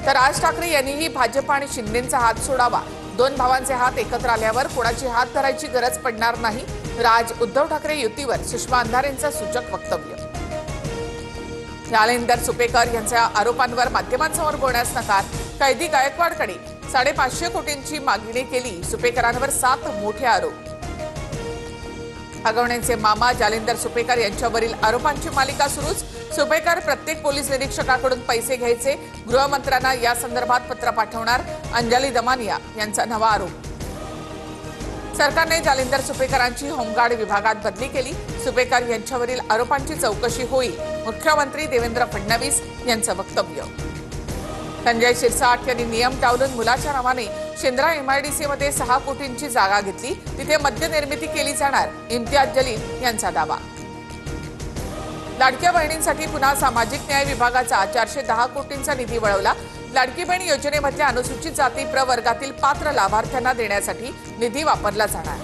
तर राज ठाकरे यांनीही भाजप आणि शिंदेंचा हात सोडावा। दोन भावांचे हात एकत्र आल्यावर कोणाची हात धरायची गरज पडणार नाही। राज उद्धव ठाकरे युतीवर सुषमा अंधारेंचं सूचक वक्तव्य। जालिंदर सुपेकर यांच्या आरोपांवर माध्यमांसमोर बोलण्यास नकार। कैदी गायकवाडकडे 550 कोटींची मागणी केली। सुपेकरांवर 7 मोठे आरोप। हगवणेंचे मामा जालिंदर सुपेकर यांच्यावरील आरोपांची मालिका सुरूच। सुपेकर प्रत्येक पोलीस निरीक्षकाकडून पैसे घ्यायचे। गृहमंत्र्यांना या संदर्भात पत्र पाठवणार। अंजली दमानिया यांचा नवा आरोप। सरकारने जालिंदर सुपेकरांची होमगार्ड विभागात बदली केली। सुपेकर यांच्यावरील आरोपांची चौकशी होईल। मुख्यमंत्री देवेंद्र फडणवीस यांचं वक्तव्य। संजय शिरसाट यांनी नियम टाळून मुलाच्या नावाने शेंद्रा MIDC मध्ये 6 कोटींची जागा घेतली। तिथे मद्य निर्मिती केली जाणार। इम्तियाज जलील यांचा दावा। लाडक्या बहिणींसाठी पुन्हा सामाजिक न्याय विभागाचा 410 कोटींचा निधी वळवला। लाडकी बहीण योजनेमधल्या अनुसूचित जाती प्रवर्गातील पात्र लाभार्थ्यांना देण्यासाठी निधी वापरला जाणार।